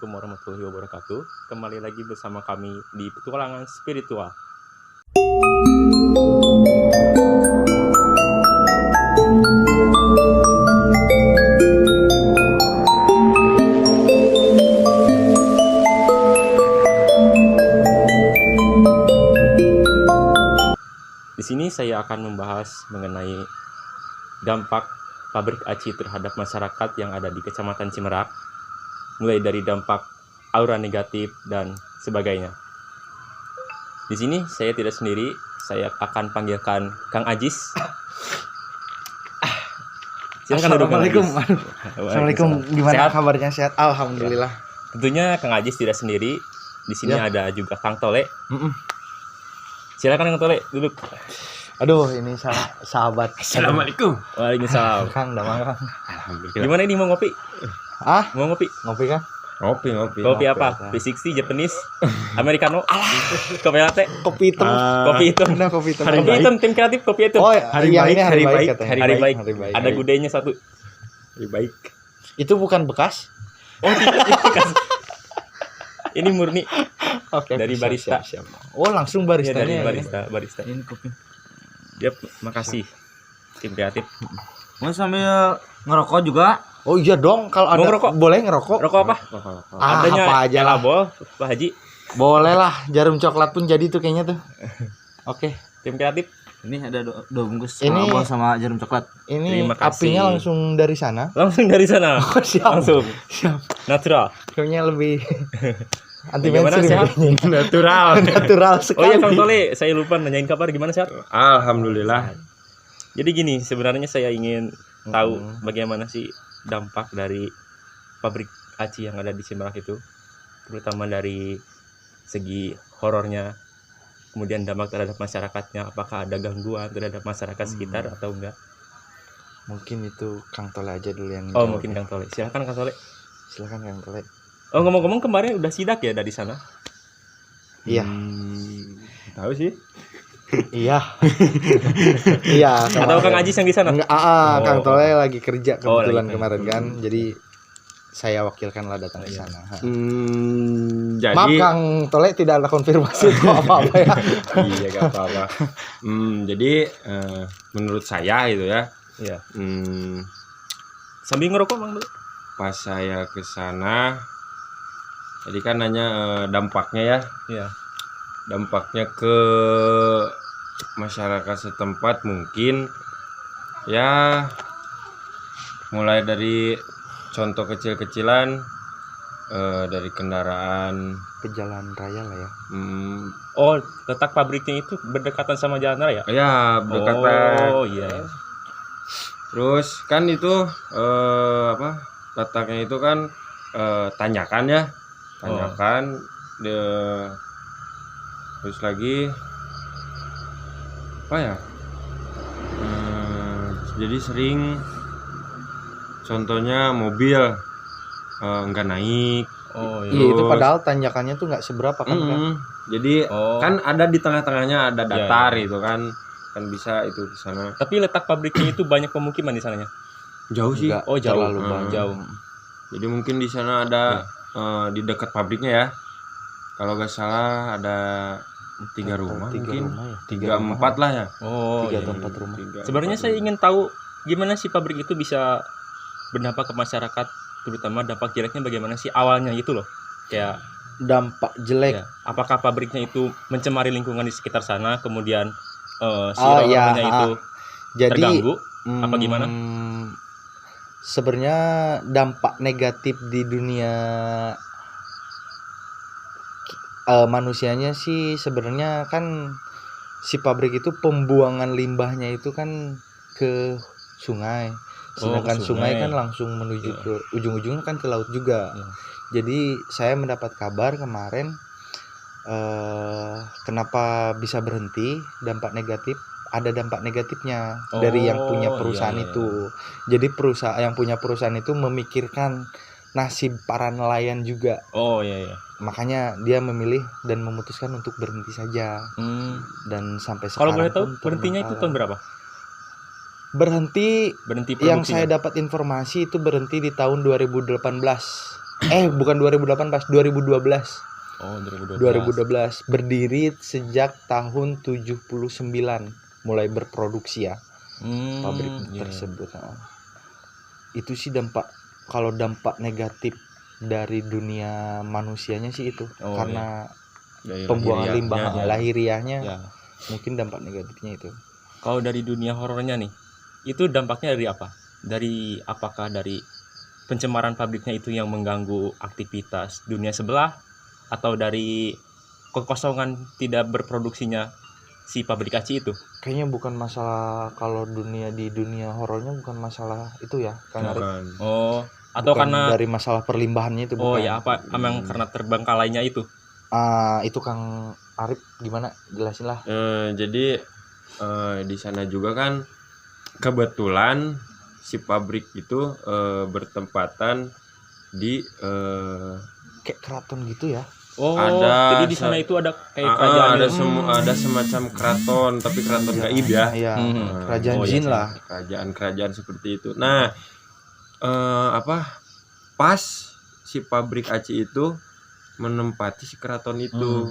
Assalamualaikum warahmatullahi wabarakatuh. Kembali lagi bersama kami di Petualangan Spiritual. Di sini saya akan membahas mengenai dampak pabrik aci terhadap masyarakat yang ada di Kecamatan Cimerak, mulai dari dampak aura negatif dan sebagainya. Di sini saya tidak sendiri, saya akan panggilkan Kang Ajis. Silakan duduk, Kang Ajis. Assalamualaikum. Gimana Sehat? kabarnya? Sehat. Alhamdulillah. Tentunya Kang Ajis tidak sendiri. Di sini ada juga Kang Tole. Silakan Kang Tole, duduk. Aduh, ini sahabat. Assalamualaikum. Waalaikumsalam. Kang, damang Kang. Alhamdulillah. Gimana ini mau ngopi? Mau ngopi? Ngopi kan? Ngopi. Kopi apa? V60, Japanese, Americano, kopi latte, Kopi hitam. kopi hitam. Nah, kopi hitam. Kopi hitam, tim kreatif kopi hitam. Oh, Hari yang baik, ini hari baik katanya. Hari baik. Hari baik. Ada gudenya satu. Lebih baik. Itu bukan bekas? Oh, tidak. Ini murni Oke. dari barista. Siap. Oh, langsung Iya, baristanya. dari ya? barista. Ini kopi. Yap, makasih. Tim kreatif. Mau sambil ngerokok juga? Oh iya dong, kalau Mau ada ngerokok? boleh ngerokok. Rokok apa? Adanya apa aja lah. Elabol, Pak Haji. Boleh lah, jarum coklat pun jadi tuh kayaknya tuh. Oke. Tim kreatif. Ini ada dua bungkus Ini- elabol sama jarum coklat. Ini Terima kasih. apinya langsung dari sana. Langsung dari sana. Siap. Langsung. Siap. Natural. Kayaknya lebih anti Bagaimana, mainstream. sehat? Natural. Natural Oh sekali. iya Kang Tole, saya lupa nanyain kabar gimana sehat? Alhamdulillah. Jadi gini, sebenarnya saya ingin tahu bagaimana sih dampak dari pabrik aci yang ada di Cimerak itu, terutama dari segi horornya, kemudian dampak terhadap masyarakatnya, apakah ada gangguan terhadap masyarakat sekitar atau enggak? Mungkin itu Kang Tole aja dulu yang Oh jawab mungkin ya. Kang Tole, silakan Kang Tole. Silakan Kang Tole. Oh ngomong-ngomong kemarin udah sidak ya dari sana? Iya. Tahu sih. Iya. Iya. Atau Kang Ajis yang di sana? Enggak, Oh. Kang Tole lagi kerja Oh, kebetulan lagi. kemarin kan. Jadi saya wakilkan lah datang ke sana. Jadi Maaf Kang Tole tidak ada konfirmasi atau apa-apa ya. iya gak apa-apa. Jadi menurut saya gitu ya. Iya. Sambil ngerokok Bang. Pas saya ke sana jadi kan nanya dampaknya ya. Iya. Dampaknya ke masyarakat setempat mungkin ya mulai dari contoh kecil-kecilan dari kendaraan Pejalan raya lah ya. Oh letak pabriknya itu berdekatan sama jalan raya? ya berdekatan. Oh iya. Terus kan itu letaknya itu kan tanjakan ya. Terus lagi apa ya? Jadi sering contohnya mobil nggak naik. Oh Iya itu padahal tanjakannya tuh nggak seberapa kan. Jadi Oh. kan ada di tengah-tengahnya ada Iya, datar iya. itu kan bisa itu ke sana. Tapi letak pabriknya itu banyak pemukiman di sananya. Jauh sih. Nggak Oh, jauh. terlalu banyak. Jauh. Jadi mungkin di sana ada di dekat pabriknya ya. Kalau nggak salah ada 3 rumah mungkin. Rumah ya. 3 4 lah ya. Oh, 3 iya. atau 4 rumah. Sebenarnya saya ingin tahu gimana sih pabrik itu bisa berdampak ke masyarakat, terutama dampak jeleknya bagaimana sih awalnya itu loh. Kayak Dampak jelek. ya, apakah pabriknya itu mencemari lingkungan di sekitar sana, kemudian si Oh, iya, rohnya itu Jadi terganggu, apa gimana? Sebenarnya dampak negatif di dunia manusianya sih sebenarnya kan si pabrik itu pembuangan limbahnya itu kan ke sungai. Sedangkan ke sungai sungai. kan langsung menuju Iya. ke ujung-ujungnya kan ke laut juga. Iya. Jadi saya mendapat kabar kemarin kenapa bisa berhenti dampak negatif. Ada dampak negatifnya dari yang punya Oh, perusahaan iya, iya. itu. Jadi perusahaan yang punya perusahaan itu memikirkan nasib para nelayan juga. Oh iya iya. Makanya dia memilih dan memutuskan untuk berhenti saja. Dan sampai Kalau sekarang boleh tahu pun berhentinya itu terbengkalai. tahun berapa? Berhenti Berhenti yang produksinya? saya dapat informasi itu berhenti di tahun 2018. bukan 2018, 2012. Oh, 2012. 2012 berdiri sejak tahun 79 mulai berproduksi ya pabrik Iya. tersebut. Nah, itu sih kalau dampak negatif dari dunia manusianya sih itu Oh, karena Dari pembuangan limbah lahiriahnya. lahiriahnya Ya. mungkin dampak negatifnya itu. Kalau dari dunia horornya nih, itu dampaknya dari apa? Apakah dari pencemaran pabriknya itu yang mengganggu aktivitas dunia sebelah, atau dari kekosongan tidak berproduksinya si pabrik aci itu? Kayaknya bukan masalah kalau di dunia horornya bukan masalah itu ya Kang Arif. Bukan. Oh, atau Bukan karena dari masalah perlimbahannya itu oh bukan. ya apa emang karena terbengkalainya itu? Itu Kang Arif gimana jelasin lah. Jadi di sana juga kan kebetulan si pabrik itu bertempatan di Kayak keraton gitu ya. Oh, Ada jadi di sana itu ada kayak kerajaan ada yang- ada semacam keraton, tapi keraton gaib ya. Iya, Hmm. kerajaan Oh, iya, jin iya. lah. Kerajaan seperti itu. Nah, pas si pabrik aci itu menempati si keraton itu.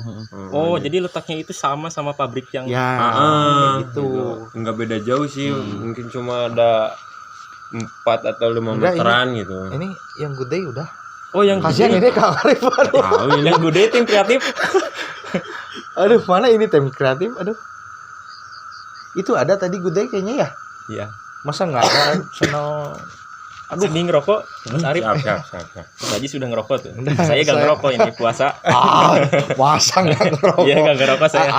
Oh, jadi letaknya itu sama pabrik yang Ya, Ah, kayak gitu. Nggak beda jauh sih, mungkin cuma ada 4 atau 5 Enggak, meteran gitu. Ini yang gede udah. Oh, yang Kasihan gede. ini Kang Arif. Aduh. Tahu ini Yang gede tim kreatif. Aduh, mana ini tim kreatif? Aduh. Itu ada tadi gede kayaknya ya. Iya. Masa nggak ada channel? Aduh, ini ngerokok, Mas Arif. siap. Mas Haji sudah ngerokok tuh. Udah, Saya gak saya- ngerokok ini puasa. Masa nggak ngerokok? Iya, gak ngerokok saya.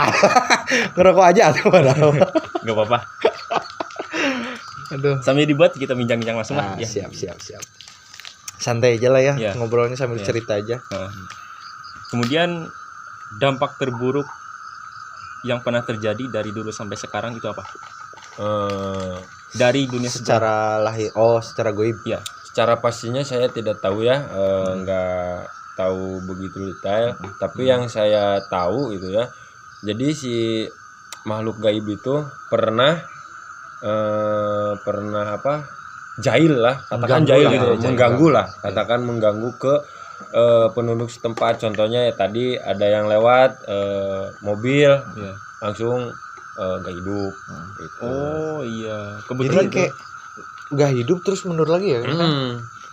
Ngerokok aja atau padahal. Gak apa-apa. Aduh. Sambil dibuat kita bincang-bincang langsung Nah, lah. Ya. siap. Santai aja lah ya, Iya. ngobrolnya sambil Iya. cerita aja. Nah. Kemudian dampak terburuk yang pernah terjadi dari dulu sampai sekarang itu apa? Eh, Dari dunia sejarah. Secara goib. Ya. secara pastinya saya tidak tahu ya, nggak tahu begitu detail. Tapi yang saya tahu itu ya, jadi si makhluk gaib itu pernah jahil lah, katakan Mengganggu jahil lah, gitu, ya, jahil. mengganggu lah, katakan mengganggu ke penduduk setempat. Contohnya ya tadi ada yang lewat mobil Iya. langsung gak hidup gitu. Oh iya, Jadi kebetulan kayak nggak hidup terus mundur lagi ya.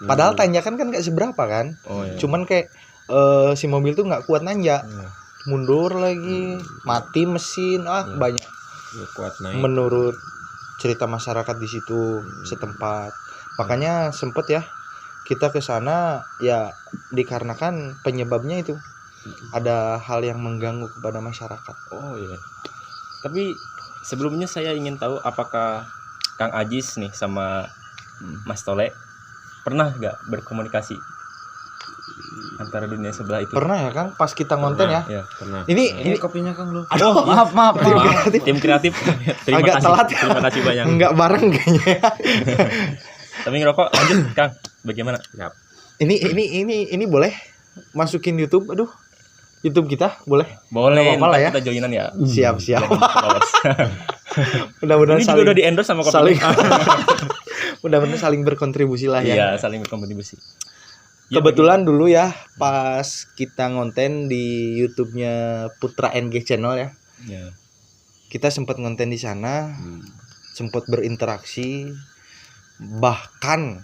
Padahal tanjakan kan nggak seberapa kan. Oh iya. Cuman kayak si mobil tuh nggak kuat nanjak. Iya. Mundur lagi, mati mesin, banyak. Nggak kuat naik. Menurut cerita masyarakat di situ setempat. Makanya sempet ya kita ke sana ya dikarenakan penyebabnya itu ada hal yang mengganggu kepada masyarakat. Oh iya. Tapi sebelumnya saya ingin tahu apakah Kang Ajis nih sama Mas Tole pernah nggak berkomunikasi antara dunia sebelah itu? Pernah ya Kang pas kita ngonten ya. Ya. Pernah. Ini kopinya Kang lu. aduh Maaf. Maaf, tim kreatif. Terima Agak kasih. telat. Terima kasih banyak. enggak bareng kayaknya. Tapi ngerokok lanjut, Kang. Bagaimana? Siap. Ini boleh masukin YouTube. Aduh. YouTube kita boleh. Boleh, Nggak apa-apa lah ntar ya. kita joinan ya. Siap. Followers. Mudah-mudahan Ini juga saling udah di endorse sama kopi. saling mudah-mudahan saling berkontribusi lah ya. Iya, saling berkontribusi. Ya, Kebetulan dulu ya pas kita ngonten di YouTube-nya Putra NG Channel ya. Ya. Kita sempat ngonten di sana, sempat berinteraksi, bahkan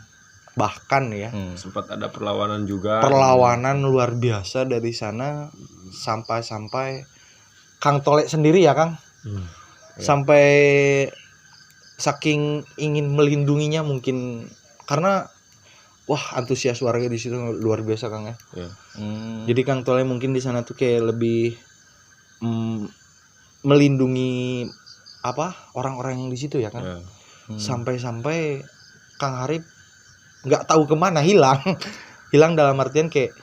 ya Sempat ada perlawanan juga. perlawanan luar biasa dari sana sampai Kang Tolek sendiri ya Kang. Sampai saking ingin melindunginya mungkin karena antusias warga di situ luar biasa Kang ya. Jadi Kang Tole mungkin di sana tuh kayak lebih melindungi orang-orang yang di situ ya kan. Sampai-sampai Kang Harip nggak tahu kemana hilang dalam artian kayak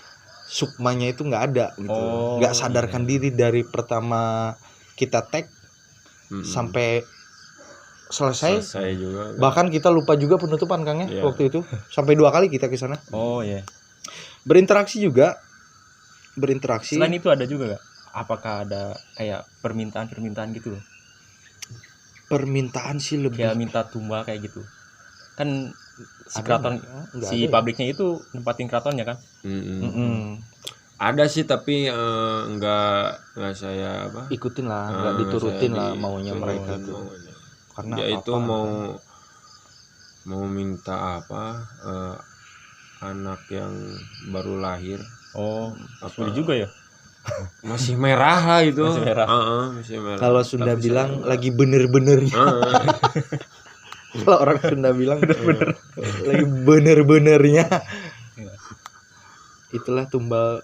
sukmanya itu nggak ada gitu, nggak sadarkan diri dari pertama kita tag sampai selesai juga. bahkan kita lupa juga penutupan Kang ya. Iya. Waktu itu sampai 2 kali kita ke sana. Oh iya. Berinteraksi. Selain itu ada juga gak? Apakah ada kayak permintaan gitu loh? Permintaan sih lebih Kayak minta tumbal kayak gitu. Kan si keraton Nggak si ada ya? pabriknya itu nempatin keratonnya kan. Mm-mm. Ada sih tapi nggak saya apa? Ikutin lah, nggak Eh, diturutin saya lah maunya diturutin mereka tuh. maunya. Karena Dia apa-apa itu kan. mau minta apa? Anak yang baru lahir Oh, apa? sulit juga ya. Masih merah lah itu. Masih merah. Masih merah. Kalau Sunda Tapi bilang saya- lagi bener-benernya. Heeh. Kalau orang Sunda bilang bener-bener lagi bener-benernya. Itulah tumbal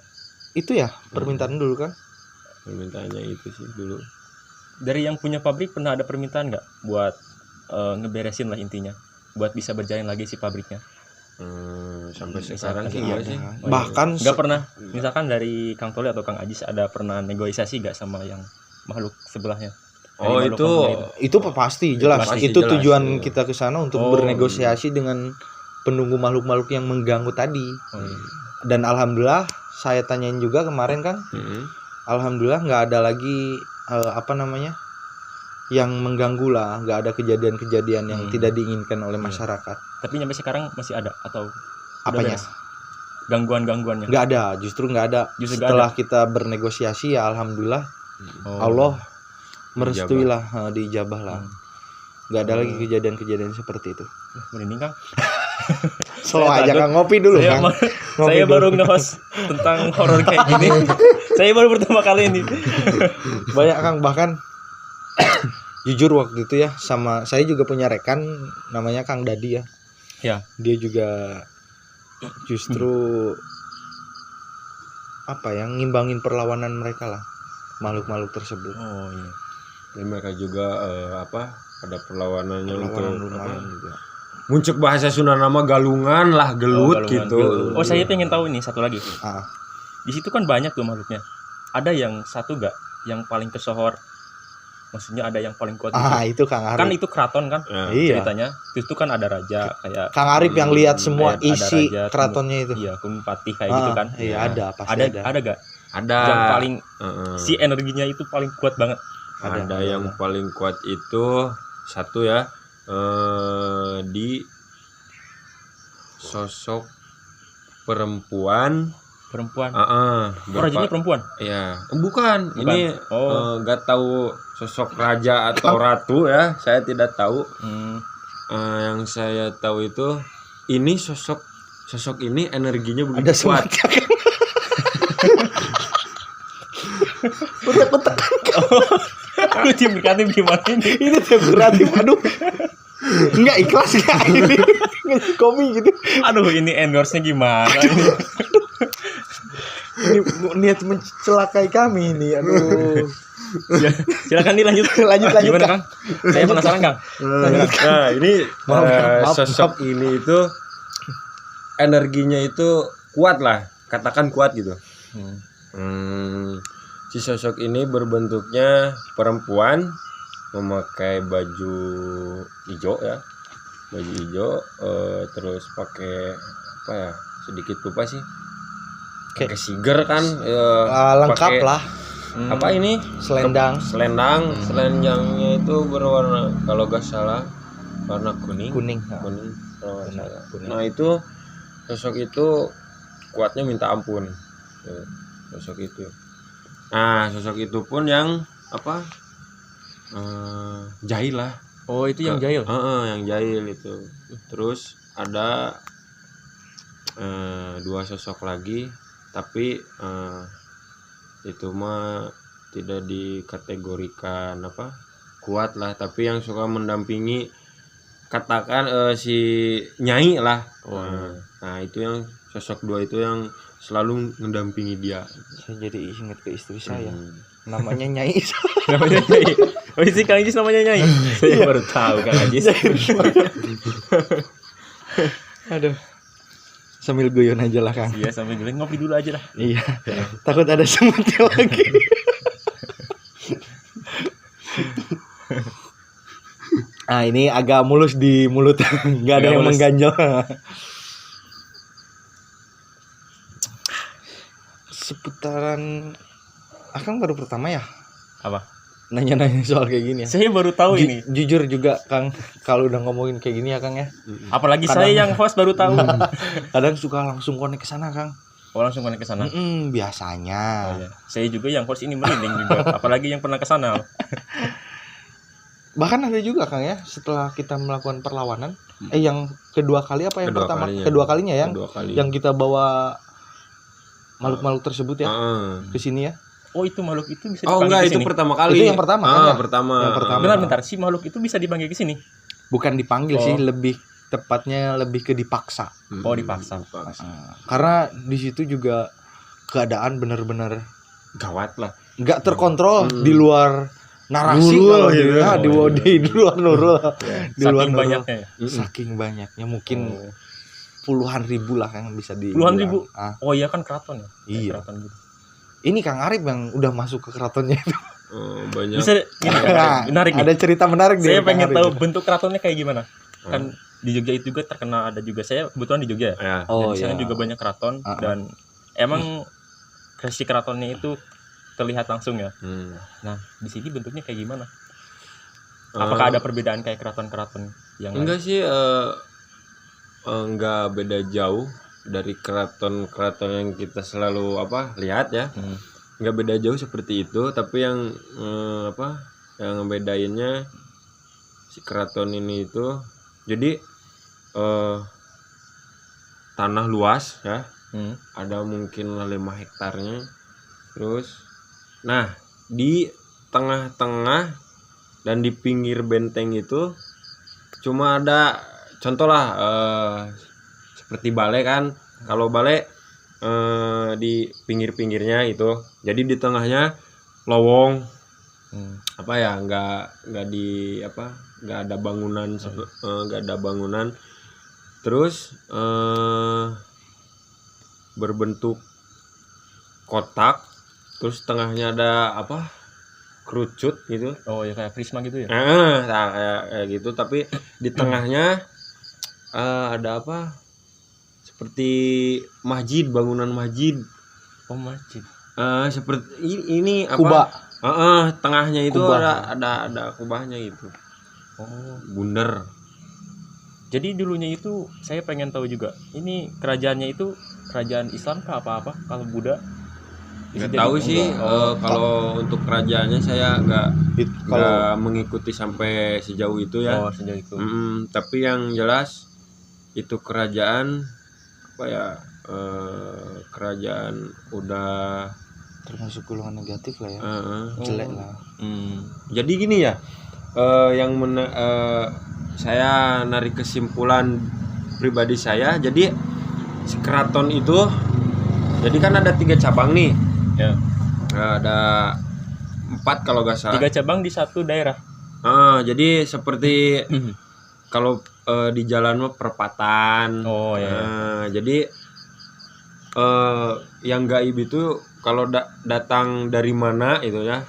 itu ya permintaan dulu kan. Permintaannya itu sih dulu. Dari yang punya pabrik pernah ada permintaan nggak buat ngeberesin lah intinya, buat bisa berjalan lagi si pabriknya? Sampai Misalkan sekarang sih iya enggak sih. Oh, iya. Bahkan Nggak pernah. Misalkan dari Kang Toli atau Kang Ajis ada pernah negosiasi nggak sama yang makhluk sebelahnya? Dari Oh makhluk itu pemberi itu pasti jelas. Pasti Itu jelas, tujuan iya. kita ke sana untuk Oh, bernegosiasi dengan penunggu makhluk-makhluk yang mengganggu tadi. Oh, iya. Dan alhamdulillah saya tanyain juga kemarin kan, alhamdulillah nggak ada lagi apa namanya yang mengganggu lah, nggak ada kejadian-kejadian yang tidak diinginkan oleh masyarakat. Tapi sampai sekarang masih ada atau udah Apanya? beres? Gangguan-gangguannya? Nggak ada, justru nggak ada. Justru nggak Setelah kita bernegosiasi ya alhamdulillah Oh. Allah merestui lah, diijabah lah. Hmm. Nggak ada lagi kejadian-kejadian seperti itu. Merinding Kang. Slow Saya aja takut. Kang, ngopi dulu Saya, Kang. ma- Ngopi saya dulu. baru nge-host tentang horor kayak gini. Saya baru pertama kali ini. Banyak Kang, bahkan jujur waktu itu ya, sama saya juga punya rekan namanya Kang Dadi ya. Ya. Dia juga justru apa ya, ngimbangin perlawanan mereka lah, makhluk-makhluk tersebut. Oh iya. Dan mereka juga apa? Ada perlawanannya Perlawanan untuk lumayan apa? juga. Muncul bahasa Sunda nama galungan lah, gelut Galungan, gitu. gelut. Oh saya pengen tahu ini satu lagi. Ah, Di situ kan banyak tuh makhluknya. Ada yang satu gak yang paling kesohor? Maksudnya ada yang paling kuat gitu. itu Kang Arif. Kan itu keraton kan Ya. Iya. ceritanya. Itu kan ada raja kayak Kang Arif yang lihat semua ada isi raja, keratonnya itu. iya Kunpati kayak gitu kan. Iya, Iya. ada pasti Ada ada. ada gak Ada yang paling Heeh. si energinya itu paling kuat banget? ada yang paling kuat itu satu ya, di sosok perempuan. Perempuan. Oh, Rajanya perempuan. ya bukan. Bukan. Ini Oh. nggak tahu sosok raja atau ratu ya, saya tidak tahu. Hmm. Yang saya tahu itu ini sosok ini energinya Ada begitu kuat. semuanya Kang. Utek-utek. Lu tim kreatif gimana ini? Ini tim kreatif, aduh. Enggak ikhlas enggak ini. Komi gitu. Aduh ini endorse-nya gimana ini? Ini niat mencelakai kami ini. Aduh. Ya, silakan dilanjut. Lanjut, Gimana Kang. Kang? Saya penasaran Kang. Nah, ini Maaf, sosok ini itu energinya itu kuat lah, katakan kuat gitu. Si sosok ini berbentuknya perempuan, memakai baju hijau ya, baju hijau, terus pakai apa ya? Sedikit lupa sih. Pakai siger kan? Lengkap pakai- lah. Apa ini? Selendang Selendangnya itu berwarna kalau gak salah warna kuning. kuning. Kuning kalau nggak Benar, salah. kuning. Nah itu sosok itu kuatnya minta ampun. Tuh, sosok itu. Nah sosok itu pun yang apa? Jahil lah. Oh, itu yang jahil. Yang jahil itu. Terus ada dua sosok lagi, tapi itu mah tidak dikategorikan apa kuat lah, tapi yang suka mendampingi, katakan si nyai lah. Nah itu yang sosok dua itu yang selalu mendampingi dia. Saya jadi ingat ke istri saya. Namanya Nyai. Namanya Nyai. Oh, isi Kang Ajis namanya Nyai. Saya baru tahu Kang Ajis. Aduh. Sambil guyon aja lah Kang. Iya, sambil gue ngopi dulu aja lah. Iya. Takut ada semutnya lagi. Ah ini agak mulus di mulut, nggak ada Agak yang mulus. mengganjal. Seputaran, Akang baru pertama ya Apa? nanya-nanya soal kayak gini ya. Saya baru tahu ini. Jujur juga Kang, kalau udah ngomongin kayak gini ya Kang ya. Apalagi Kadang- saya yang host baru tahu. Kadang suka langsung connect ke sana Kang. Oh, langsung connect ke sana. Biasanya. Oh, iya. Saya juga yang host ini merinding juga, apalagi yang pernah ke sana. Bahkan ada juga Kang ya, setelah kita melakukan perlawanan, yang kedua kali apa yang Kedua pertama? kalinya. Kedua kalinya yang Kedua kali. yang kita bawa makhluk-makhluk tersebut ya Heeh. ke sini ya. Oh, itu makhluk itu bisa Oh dipanggil enggak, ke itu sini. pertama kali. Itu yang pertama kan ya? Pertama. Yang pertama. Bentar, si makhluk itu bisa dipanggil ke sini. Bukan dipanggil Oh. sih, lebih tepatnya lebih ke dipaksa. Oh, dipaksa. Karena di situ juga keadaan benar-benar Gawat lah. nggak terkontrol di luar narasi Nurul kalau gitu. di, di, Oh, di luar nurul. Di luar Saking nurul. banyaknya ya. Saking banyaknya mungkin Oh. puluhan ribu lah kan bisa di Puluhan ribu? Ah. Oh iya kan keraton ya. Iya. Keraton gitu. Ini Kang Arif yang udah masuk ke keratonnya itu. Banyak. Bisa ini menarik nih. Ada cerita menarik Saya Kang pengen Arif. tahu bentuk keratonnya kayak gimana. Kan di Jogja itu juga terkenal, ada juga, saya kebetulan di Jogja ya. Ya. Oh Dan di sana iya. juga banyak keraton dan emang kreasi keratonnya itu terlihat langsung ya. Nah, di sini bentuknya kayak gimana? Apakah ada perbedaan kayak keraton-keraton yang Enggak sih, enggak beda jauh dari keraton-keraton yang kita selalu lihat ya. Enggak beda jauh seperti itu, tapi yang yang ngebedainnya si keraton ini itu jadi tanah luas ya. Ada mungkin 5 hektarnya. Terus nah, di tengah-tengah dan di pinggir benteng itu cuma ada contoh lah seperti balai kan. Kalau balai di pinggir-pinggirnya itu, jadi di tengahnya lowong. Nggak ada bangunan, nggak ada bangunan. Terus berbentuk kotak, terus tengahnya ada kerucut gitu. Oh ya kayak prisma gitu ya. Kayak gitu, tapi di tengahnya ada seperti masjid, bangunan masjid. Oh, masjid. Seperti ini Kuba. Tengahnya itu Kubah. ada kubahnya gitu. Oh. Bundar. Jadi dulunya itu saya pengen tahu juga. Ini kerajaannya itu kerajaan Islam kah apa-apa? Kalau Buddha? Bisa Nggak jadi tahu sih. enggak? Kalau untuk kerajaannya saya nggak Kalau mengikuti sampai sejauh itu ya. Oh, sejauh itu. Tapi yang jelas itu kerajaan kerajaan udah termasuk golongan negatif lah ya. Oh. Jelek lah. Jadi gini ya, saya narik kesimpulan pribadi saya. Jadi si keraton itu, jadi kan ada 3 cabang nih. Ya. Ada 4 kalau nggak salah. 3 cabang di satu daerah. Jadi seperti kalau di jalan mah perempatan. Oh ya. Jadi yang gaib itu kalau datang dari mana itu ya.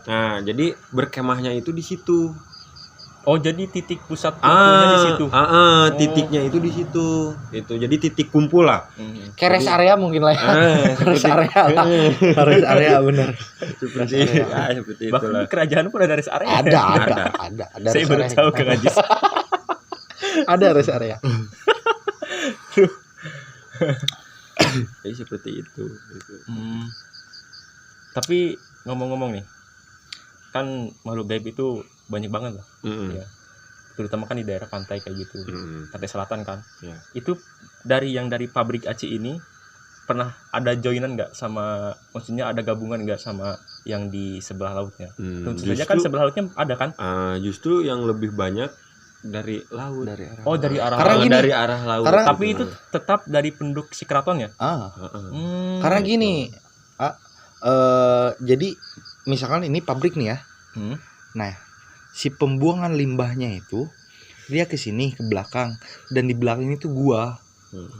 Nah, jadi berkemahnya itu di situ. Oh, jadi titik pusat kumpulnya di situ. Titiknya itu di situ. Itu jadi titik kumpul lah. Kayak rest area mungkin lah ya. Rest area lah. Rest area benar. Seperti seperti Bahkan itulah. di kerajaan pun ada rest area. Ada Saya rest baru area. tahu Kang Ajis. Ada rest area. Jadi seperti itu. Tapi ngomong-ngomong nih, kan makhluk gaib itu banyak banget lah. Ya. Terutama kan di daerah pantai kayak gitu, pantai selatan kan. Ya. Itu dari pabrik aci ini pernah ada joinan nggak sama, maksudnya ada gabungan nggak sama yang di sebelah lautnya? Tentu saja kan sebelah lautnya ada kan? Justru yang lebih banyak dari laut. Dari arah. Oh, dari arah Karena laut. gini, dari arah laut. karena- Tapi itu tetap dari penduduk si keraton ya? Karena gini, jadi misalkan ini pabrik nih ya. Nah, si pembuangan limbahnya itu dia ke sini ke belakang, dan di belakang itu gua.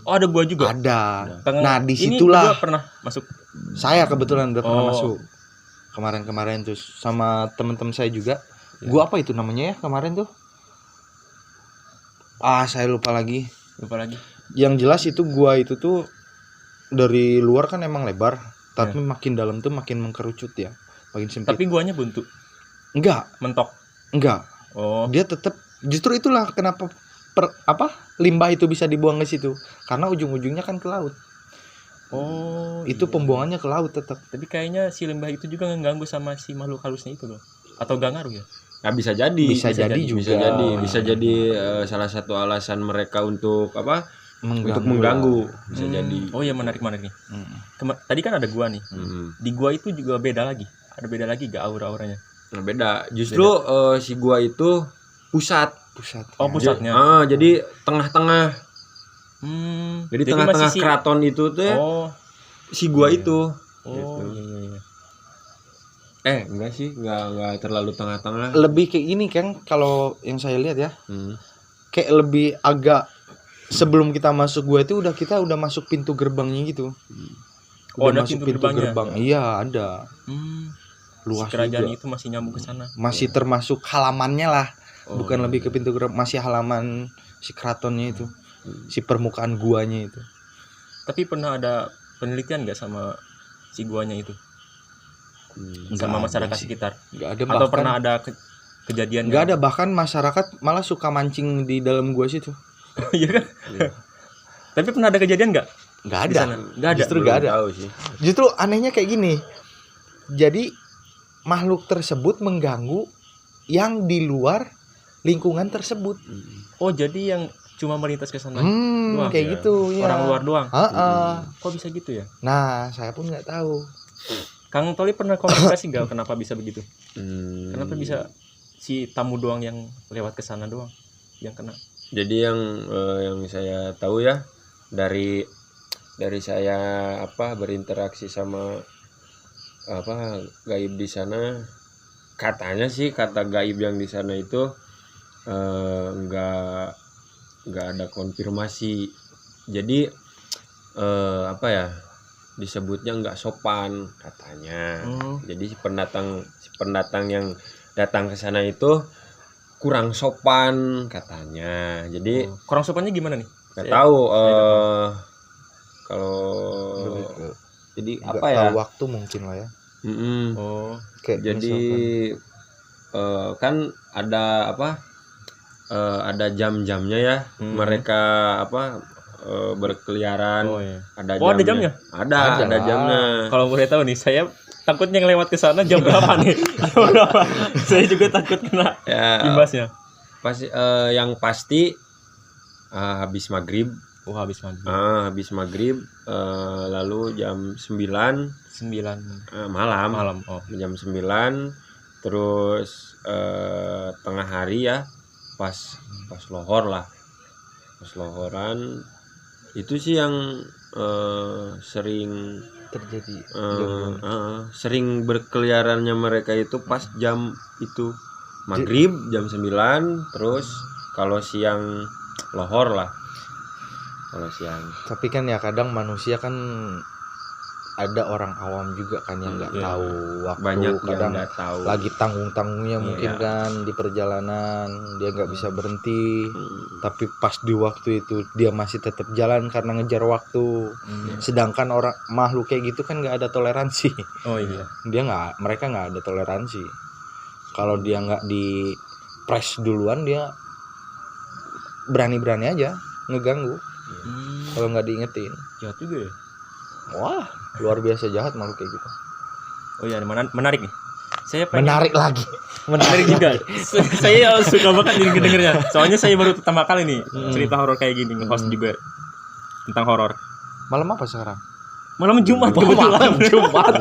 Oh, ada gua juga. Ada. Kang, Nah, ini disitulah gua pernah masuk. saya kebetulan udah pernah Oh. masuk kemarin tuh sama teman-teman saya juga. Ya. Gua apa itu namanya ya kemarin tuh? Saya lupa lagi. Yang jelas itu gua itu tuh dari luar kan emang lebar, tapi makin dalam tuh makin mengkerucut ya, makin sempit. Tapi guanya buntu. Enggak, mentok. enggak. Oh, Dia tetap, justru itulah kenapa limbah itu bisa dibuang ke situ. Karena ujung-ujungnya kan ke laut. oh, Itu iya. pembuangannya ke laut tetap. Tapi kayaknya si limbah itu juga ngeganggu sama si makhluk halusnya itu loh. Atau gak ngaruh ya? Nah, bisa jadi. Bisa jadi juga. Bisa jadi salah satu alasan mereka untuk apa? Untuk mengganggu. Bisa jadi. Oh iya, menarik nih. Hmm. Tadi kan ada gua nih. Hmm. Di gua itu juga beda lagi. Ada beda lagi gak aura-auranya? Nah, beda. Justru si gua itu pusat. Pusat. Oh, pusatnya. Jadi tengah-tengah. Jadi tengah-tengah masih keraton itu tuh si gua itu. Oh, Gitu. iya. Enggak sih, enggak terlalu tengah-tengah. Lebih kayak gini kan kalau yang saya lihat ya. Hmm. Kayak lebih agak sebelum kita masuk gua itu kita udah masuk pintu gerbangnya gitu. Oh, Udah ada masuk pintu gerbangnya? gerbang. Iya, ada. Luas Si kerajaan juga. itu masih nyambung ke sana. Masih termasuk halamannya lah. Oh, Bukan lebih ke pintu gerbang, masih halaman si keratonnya itu. Si permukaan guanya itu. Tapi pernah ada penelitian nggak sama si guanya itu? Nggak Sama ada masyarakat sih. sekitar? Nggak ada, Atau bahkan pernah ada kejadian? nggak ada, bahkan masyarakat malah suka mancing di dalam gua situ. Iya kan? Tapi pernah ada kejadian nggak? Nggak Di ada. sana? Nggak ada. Justru nggak ada. Tahu sih. Justru anehnya kayak gini. Jadi makhluk tersebut mengganggu yang di luar lingkungan tersebut. Oh, jadi yang cuma melintas ke sana doang, Kayak ya. gitu ya. orang luar doang. Kok bisa gitu ya? Nah, saya pun nggak tahu. Kang Toli pernah komunikasi nggak kenapa bisa begitu? Kenapa Hmm. bisa si tamu doang yang lewat ke sana doang yang kena? Jadi yang saya tahu ya dari saya berinteraksi sama gaib di sana, katanya sih kata gaib yang di sana itu nggak ada konfirmasi. Jadi disebutnya nggak sopan katanya. Jadi si pendatang yang datang ke sana itu kurang sopan katanya. Jadi Kurang sopannya gimana nih? nggak Saya- tahu kalau Lebih ke- jadi nggak apa ya? tahu waktu mungkin lah ya. Oh, Kayak Jadi misalkan, kan ada ada jam-jamnya ya. Mereka berkeliaran. oh iya. Ada Oh, ada jamnya? Ada lah. jamnya. Kalau boleh tahu nih, saya takutnya yang lewat ke sana jam berapa nih? Jam berapa? Saya juga takut kena Ya, imbasnya. yang pasti habis maghrib. Oh, habis maghrib. Habis maghrib lalu jam 9 9 malam. malam. Oh. Jam 9 terus tengah hari ya, pas lohor lah. Pas lohoran itu sih yang sering terjadi sering berkeliarannya mereka itu pas jam itu maghrib jam 9, terus kalau siang lohor lah. Kalau siang tapi kan ya kadang manusia kan ada orang awam juga kan yang nggak Iya. tahu waktu, banyak yang kadang nggak tahu. lagi tanggung-tanggungnya mungkin Iya. kan di perjalanan dia nggak bisa berhenti, tapi pas di waktu itu dia masih tetap jalan karena ngejar waktu. Sedangkan orang makhluk kayak gitu kan nggak ada toleransi. Oh iya. Mereka nggak ada toleransi. Kalau dia nggak di press duluan, dia berani-berani aja ngeganggu kalau nggak diingetin. Jahat juga ya. Wah, luar biasa jahat makhluk kayak gitu. Oh iya, menarik nih. Saya pengen Menarik lagi. menarik juga. Saya suka banget dengernya. Soalnya saya baru pertama kali nih cerita horor kayak gini, nge-host juga tentang horor. Malam apa sekarang? Malam Jumat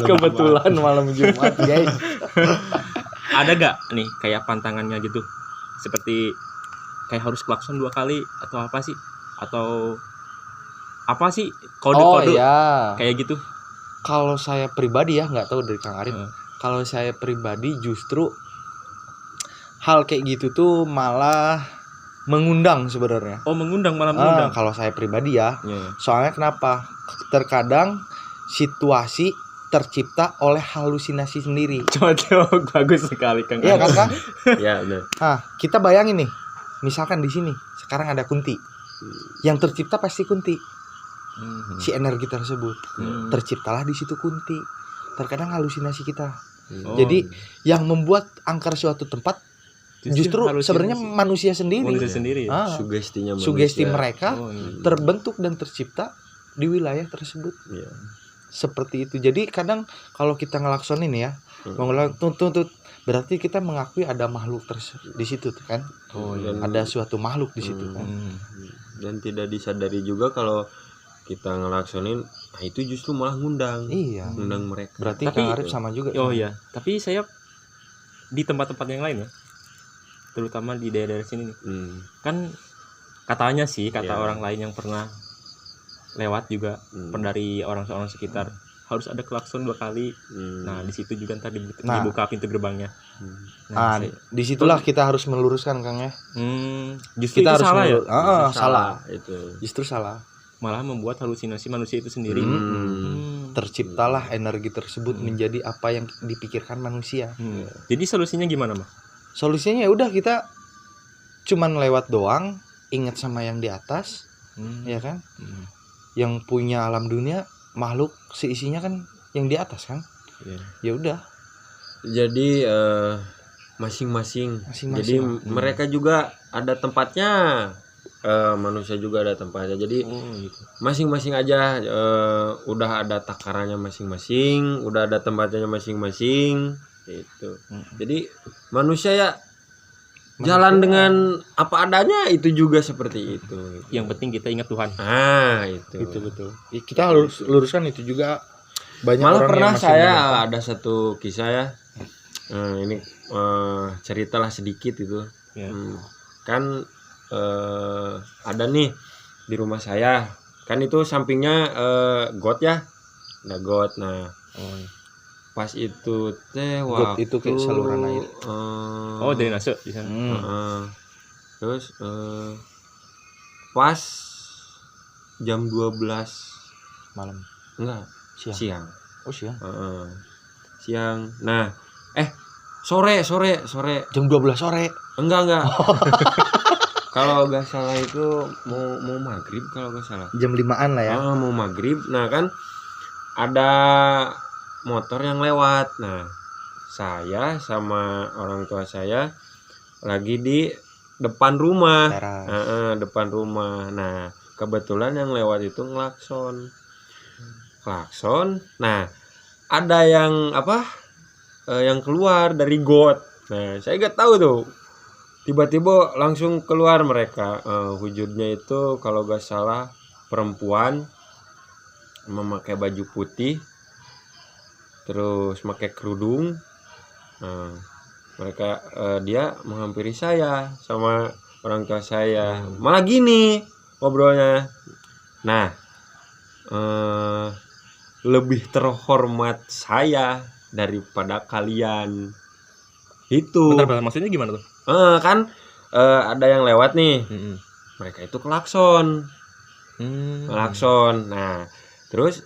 Kebetulan malam Jumat, guys. Ada gak nih kayak pantangannya gitu? Seperti kayak harus klakson 2 kali atau apa sih? Atau apa sih kode-kode kayak gitu? Kalau saya pribadi ya, nggak tahu dari Kang Arif. Heeh. Kalau saya pribadi justru hal kayak gitu tuh malah mengundang sebenarnya. Oh, malah mengundang. Kalau saya pribadi ya. Iya. Soalnya kenapa? Terkadang situasi tercipta oleh halusinasi sendiri. Cocok, bagus sekali Kang. Iya kan, Kang? Ya benar. Kita bayangin nih. Misalkan di sini sekarang ada Kunti. Yang tercipta pasti Kunti. Si energi tersebut terciptalah di situ Kunti. terkadang halusinasi kita. Oh, Jadi yang membuat angker suatu tempat justru halusinasi. sebenarnya manusia sendiri. Manusia sendiri ya? Sugestinya manusia. Sugesti mereka Oh, iya. terbentuk dan tercipta di wilayah tersebut. Iya. Seperti itu. Jadi kadang kalau kita ngelaksonin ya, tuntut berarti kita mengakui ada makhluk di situ tuh kan. Oh, iya. Ada suatu makhluk di situ kan. Dan tidak disadari juga kalau kita ngelaksonin, nah itu justru malah ngundang Iya. mereka. Berarti Tapi- Kang Arif sama juga. Oh iya, tapi saya di tempat-tempat yang lain ya, terutama di daerah sini nih, Hmm. kan katanya sih, kata Iya. orang lain yang pernah lewat juga, Hmm. dari orang-orang sekitar, harus ada klakson 2 kali. Hmm. Nah di situ juga ntar Nah. dibuka pintu gerbangnya. Hmm. Ah, disitulah kita harus meluruskan Kang ya. Justru Kita itu harus salah ya, melurus- Itu salah. itu. Justru salah. malah membuat halusinasi manusia itu sendiri. Terciptalah energi tersebut menjadi apa yang dipikirkan manusia. Jadi solusinya gimana, Mah? Solusinya ya udah kita cuman lewat doang, ingat sama yang di atas, ya kan? Yang punya alam dunia, makhluk seisinya kan yang di atas kan? Iya. Ya udah. Jadi masing-masing. Masing-masing. Jadi mereka juga ada tempatnya. Manusia juga ada tempatnya. Jadi Gitu. masing-masing aja udah ada takarannya masing-masing, udah ada tempatnya masing-masing gitu. Jadi manusia ya jalan dengan apa adanya, itu juga seperti itu. Yang penting kita ingat Tuhan. Itu. Itu betul. Kita harus luruskan itu juga. Banyak Malah orang pernah yang masih saya menyimpan. ada satu kisah ya. Ini ceritalah sedikit itu. Ya. Kan ada nih di rumah saya. Kan itu sampingnya got ya. Ada got. Nah, pas itu teh Got waktu itu kayak saluran air. Oh, drainase di sana. Terus pas jam 12 Malam. enggak Siang. siang. Oh siang. Siang. Nah, sore. Jam 12 sore. Enggak. Kalau nggak salah itu mau maghrib kalau nggak salah. Jam 5-an lah ya. Mau maghrib. Nah kan ada motor yang lewat. Nah saya sama orang tua saya lagi di depan rumah. Teras. Depan rumah. Nah kebetulan yang lewat itu ngelakson. Nah ada yang yang keluar dari got. Nah saya nggak tahu tuh. Tiba-tiba langsung keluar mereka. Wujudnya itu kalau gak salah perempuan, memakai baju putih, terus pakai kerudung. Mereka dia menghampiri saya sama orang tua saya. Malah gini ngobrolnya. Nah, lebih terhormat saya daripada kalian. Itu. Bentar, maksudnya gimana tuh? Kan ada yang lewat nih. Mereka itu klakson. Nah terus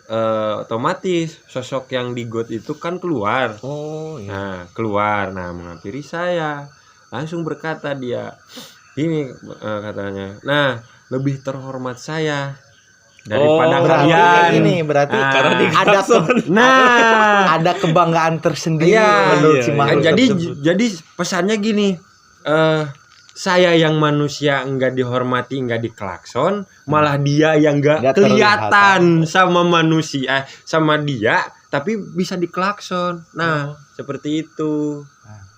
otomatis sosok yang di got itu kan keluar. Oh iya. Nah keluar, nah menghampiri saya, langsung berkata dia ini katanya, nah lebih terhormat saya daripada kalian. Ini berarti Karena di ada ada kebanggaan tersendiri menurut si makhluk tersebut. jadi pesannya gini, saya yang manusia enggak dihormati, enggak diklakson, malah dia yang enggak Nggak kelihatan sama manusia, sama dia, tapi bisa diklakson. Nah, seperti itu.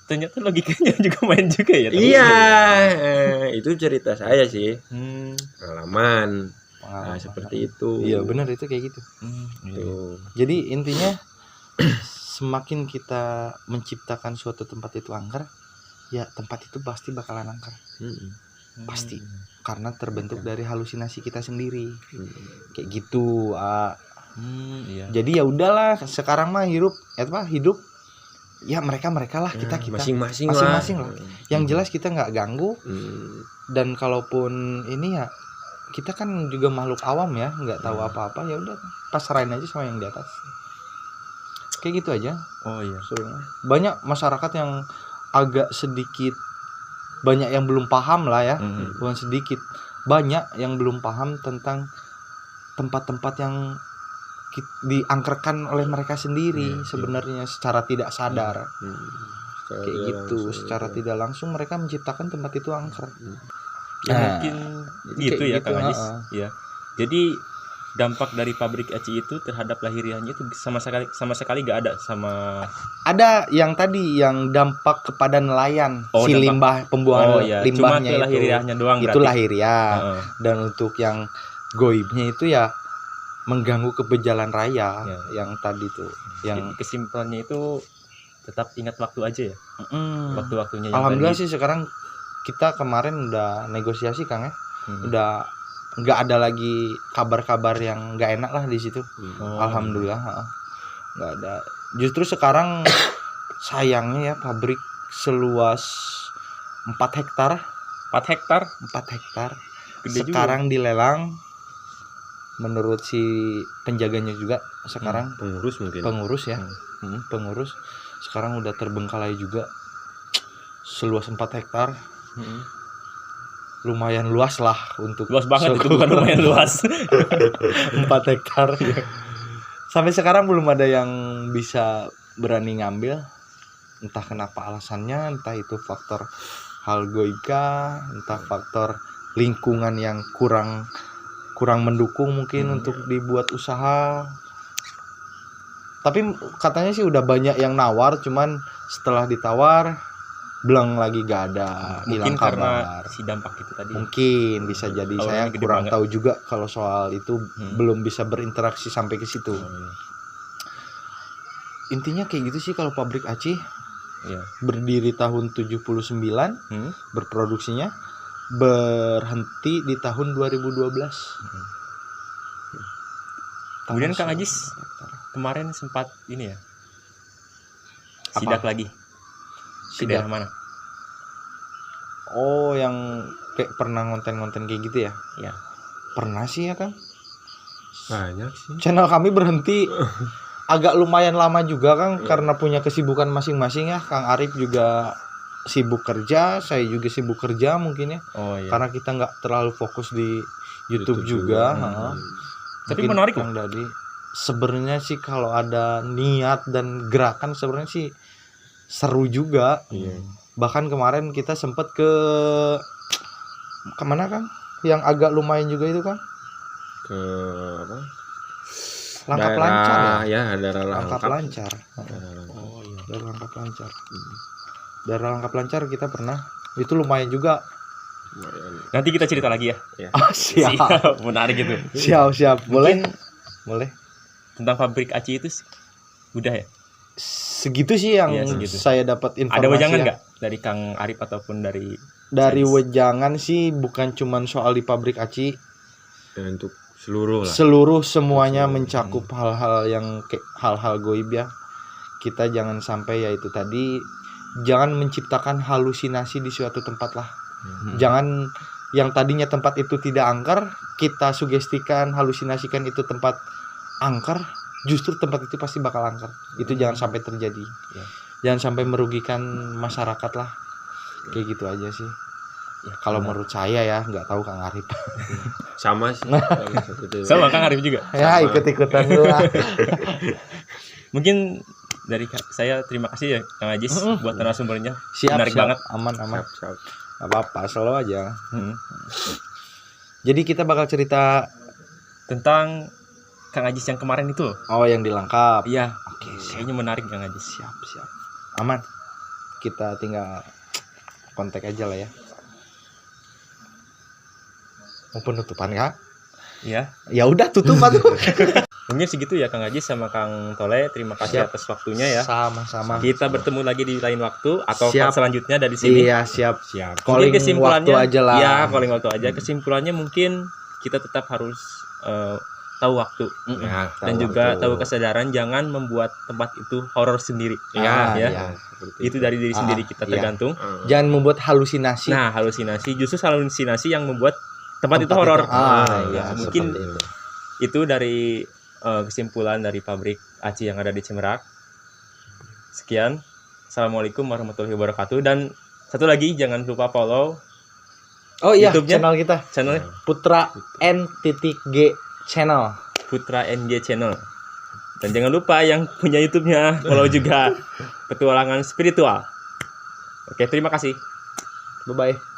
Ternyata logikanya juga main juga ya. Iya, itu cerita saya sih, pengalaman. Nah, seperti itu. Iya benar itu kayak gitu. Tuh. Jadi intinya semakin kita menciptakan suatu tempat itu angker, ya tempat itu pasti bakalan angker. Pasti. Karena terbentuk dari halusinasi kita sendiri. Kayak gitu. Iya. Jadi ya udahlah, sekarang mah hidup ya mereka lah, kita Masing-masing lah. lah. Yang jelas kita nggak ganggu, dan kalaupun ini ya kita kan juga makhluk awam ya, nggak tahu apa-apa, ya udah pasrahin aja sama yang di atas. Kayak gitu aja. Oh iya. Banyak masyarakat yang agak sedikit, banyak yang belum paham lah ya, bukan sedikit, banyak yang belum paham tentang tempat-tempat yang diangkerkan oleh mereka sendiri Iya, sebenarnya secara tidak sadar. Secara Kayak tidak gitu, langsung secara itu. tidak langsung mereka menciptakan tempat itu angker. Ya Nah, mungkin jadi gitu kayak ya gitu, Kang Ajis. heeh. Ya. Jadi dampak dari pabrik aci itu terhadap lahiriahnya itu sama sekali gak ada sama. Ada yang tadi yang dampak kepada nelayan, Oh, si dampak. limbah pembuangan Oh ya, cuma limbahnya ke lahiriahnya doang itu berarti. lahiriah. Heeh. Dan untuk yang goibnya itu ya mengganggu keberjalan raya Ya. yang tadi tuh, Jadi yang kesimpulannya itu tetap ingat waktu aja ya. Waktu-waktunya yang alhamdulillah tadi. sih sekarang kita kemarin udah negosiasi Kang ya, Hmm. udah nggak ada lagi kabar-kabar yang nggak enak lah di situ. Oh. Alhamdulillah, heeh. Nggak ada. Justru sekarang sayangnya ya pabrik seluas 4 hektar 4 hektar 4 hektar gede sekarang dilelang. Menurut si penjaganya juga sekarang Pengurus mungkin. pengurus ya, Hmm. pengurus sekarang udah terbengkalai juga seluas 4 hektar. Hmm. Lumayan luas lah untuk Luas banget itu, seluruh bukan lumayan luas. 4 hektar. Sampai sekarang belum ada yang bisa berani ngambil. Entah kenapa alasannya, entah itu faktor hal goibka, entah faktor lingkungan yang kurang mendukung mungkin untuk dibuat usaha. Tapi katanya sih udah banyak yang nawar, cuman setelah ditawar belang lagi gak ada, hilang Mungkin karena kabar. si dampak itu tadi. Mungkin bisa jadi, Auranya saya gede kurang banget. tahu juga kalau soal itu, belum bisa berinteraksi sampai ke situ. Oh, iya. Intinya kayak gitu sih kalau pabrik aci. Iya. Berdiri tahun 79, Hmm. berproduksinya berhenti di tahun 2012. Kemudian Kang Tanah Ajis kemarin sempat ini ya. Apa? Sidak lagi. Ke Sidak. daerah mana? Oh, yang kayak pernah ngonten-ngonten kayak gitu ya? Ya. Pernah sih ya Kang. Banyak sih. Channel kami berhenti agak lumayan lama juga Kang, karena punya kesibukan masing-masing ya. Kang Arif juga sibuk kerja, saya juga sibuk kerja mungkin ya. Oh iya. Karena kita nggak terlalu fokus di YouTube juga. Heeh. Tapi Mungkin menarik Kang Dadi. Sebenarnya sih kalau ada niat dan gerakan sebenarnya sih seru juga. Iya. Bahkan kemarin kita sempat kemana Kang? Yang agak lumayan juga itu Kang? Ke apa? Langkap Lancar ya? Ya, daerah Langkap Langkap. Lancar. Daerah Langkap. Oh iya. Daerah Langkap Lancar. Daerah Langkap Lancar kita pernah. Itu lumayan juga. Lumayan. Nanti kita cerita lagi ya. Siap. Menarik gitu. Siap. Boleh? Boleh. Tentang pabrik aci itu udah ya. Segitu sih yang Iya, segitu. saya dapat informasi. Ada wejangan ya. nggak dari Kang Arif ataupun dari Dari Sains? wejangan sih bukan cuman soal di pabrik aci. Dan untuk seluruh lah. Seluruh semuanya Seluruh. mencakup hal-hal yang kayak hal-hal goib ya. Kita jangan sampai ya itu tadi, jangan menciptakan halusinasi di suatu tempat lah. Jangan yang tadinya tempat itu tidak angker, kita sugestikan, halusinasikan itu tempat angker, justru tempat itu pasti bakal angker. Itu jangan sampai terjadi. Ya. Jangan sampai merugikan masyarakat lah. Kayak gitu aja sih. Ya, Kalau benar. menurut saya ya, nggak tahu Kang Arif. Sama sih. Sama seperti itu. Sama Kang Arif juga. Ya, Sama. ikut-ikutan dulu lah. Mungkin dari saya terima kasih ya Kang Ajis buat narasumbernya. Siap, Menarik siap. banget. Aman. Siap. Gak apa-apa, selalu aja. Hmm. Jadi kita bakal cerita, Tentang Kang Ajis yang kemarin itu loh. oh yang dilengkap. Iya. Oke, siap. Kayaknya menarik Kang Ajis. Siap. Aman. Kita tinggal kontak aja lah ya. Mau penutupan Kak? Iya. Ya udah tutup atuh. Mungkin segitu ya Kang Ajis sama Kang Tole. Terima kasih Siap. atas waktunya ya. Sama-sama. Kita bertemu lagi di lain waktu atau Siap. part selanjutnya dari sini. Iya, siap. Siap. Calling Mungkin kesimpulannya waktu aja lah. Ya, calling waktu aja. Kesimpulannya mungkin kita tetap harus tahu waktu Ya. dan juga tahu kesadaran jangan membuat tempat itu horor sendiri. Ah, ya. iya. Itu dari diri sendiri kita iya. tergantung. Jangan membuat halusinasi. Nah, halusinasi justru halusinasi yang membuat tempat itu Tempat horor. itu. Iya, mungkin seperti itu. itu dari kesimpulan dari pabrik aci yang ada di Cimerak. Sekian. Assalamualaikum warahmatullahi wabarakatuh, dan satu lagi jangan lupa follow Oh iya, YouTube-nya? channel kita channel Putra N.G channel. Putra NG Channel. Dan jangan lupa yang punya YouTube-nya follow juga Petualangan Spiritual. Oke, terima kasih. Bye bye.